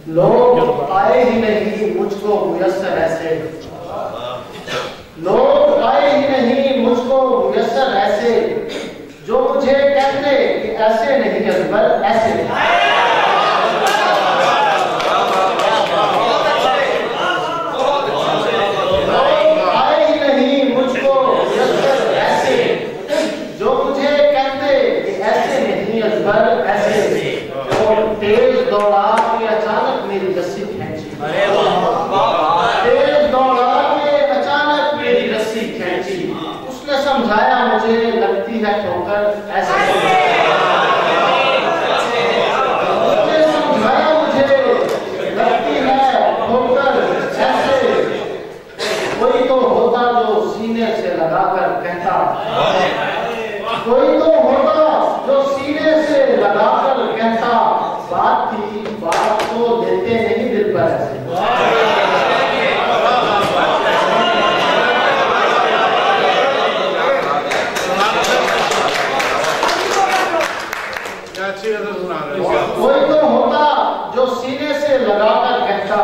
लोग आए ही नहीं मुझको मुयस्सर ऐसे, लोग आए ही नहीं मुझको मुयस्सर ऐसे, जो मुझे कहते कि ऐसे नहीं अकबर ऐसे। लोग आए ही नहीं मुझको मुयस्सर ऐसे, जो मुझे कहते कि ऐसे नहीं अकबर ऐसे। तेज दौड़ा के अचानक मेरी रस्सी खींची, तेज दौड़ा के अचानक मेरी रस्सी खींची। उसने समझाया मुझे लगती है ठोकर ऐसे, उसने समझाया मुझे लगती है ठोकर ऐसे। कोई तो होता जो सीने से लगाकर कहता, कोई तो होता जो सीने से लगाकर कहता, बात थी बात को देते नहीं दिल पर ऐसे। कोई तो होता जो सीने से लगाकर कहता,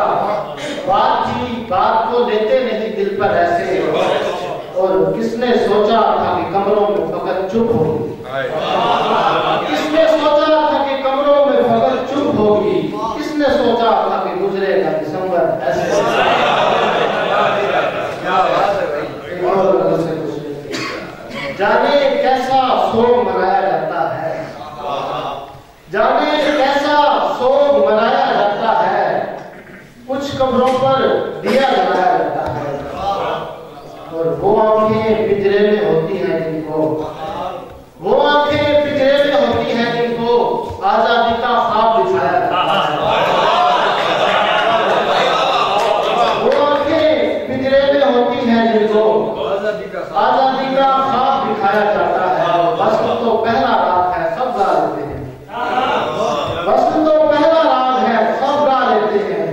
बात थी बात को देते नहीं दिल पर ऐसे। और किसने सोचा था कि कमरों में फकत चुप होगी, किसने सोचा था कि कमरों में फकत चुप होगी, किसने सोचा था कि गुजरेगा दिसंबर ऐसे। जाने कैसा सोग मनाया जाता है, जाने कैसा सोग मनाया जाता है, कुछ कमरों पर दिया जलाया जाता है। और वो आंखें पिंजरे में होती हैं जिनको, वो आंखें पिंजरे में होती हैं जिनको आजादी का ख्वाब दिखाया जाता है। वो आंखें पिंजरे में होती हैं जिनको आजादी का ख्वाब दिखाया जाता है। बस तो पहला राग है सब गा लेते हैं, बस तो पहला राग है सब गा लेते हैं।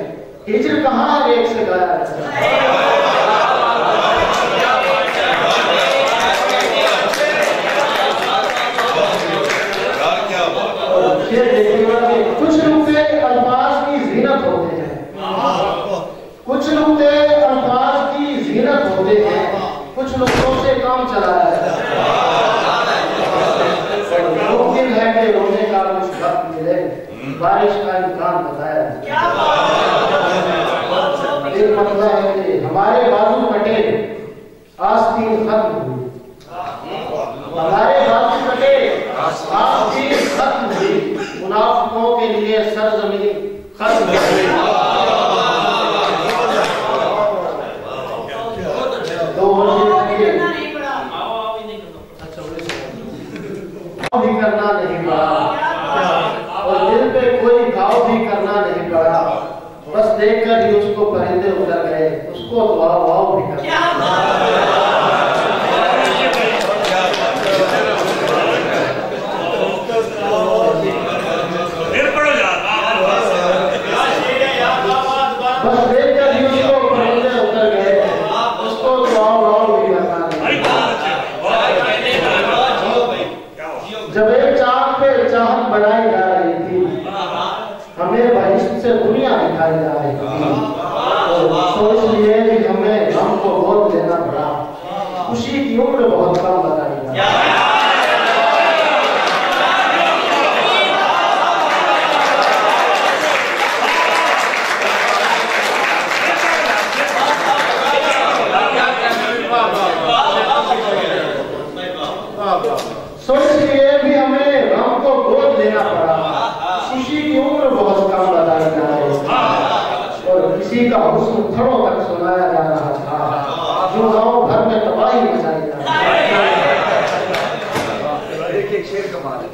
हिजर कहाँ एक से गाया जाता है। कुछ नुक्ते अल्फाज की जीनत होते हैं, कुछ नुक्ते अल्फाज की जीनत होते हैं, कुछ नुक्तों से काम चलाया जाता है। मुमकिन है कि रोने का कुछ वक्त मिले, बारिश का इम्कान बताया। एक मतलब है कि हमारे बाजू कटे आस्तीन खत्म हुई, हमारे बाजू कटे आस्तीन खत्म हुई, मुनाफिकों के लिए सरजमीन खत्म हो गई। भी करना नहीं पड़ा और दिल पे कोई घाव भी करना नहीं पड़ा, बस देखकर ही उसको परिंदे उतर गए, उसको तो वाव भी करना। बस देखकर ही उसको परिंदे उतर गए, उसको तो वाव भी करना। जब एक चांद पे चाहत बढ़ाई जा रही थी, हमें बहिश्त से दुनिया दिखाई जा रही थी, तो इसलिए भी हमें गम को गोद लेना पड़ा। खुशी की उम्र बहुत कम बताई जा सो इसलिए भी हमें गम को गोद लेना पड़ा। खुशी की उम्र बहुत कम बताई जा रही है और किसी का हुस्न थड़ों तक सुनाया जा रहा था, जो गांव भर में तबाही मचाई जा रही है। एक शेर कमाल है।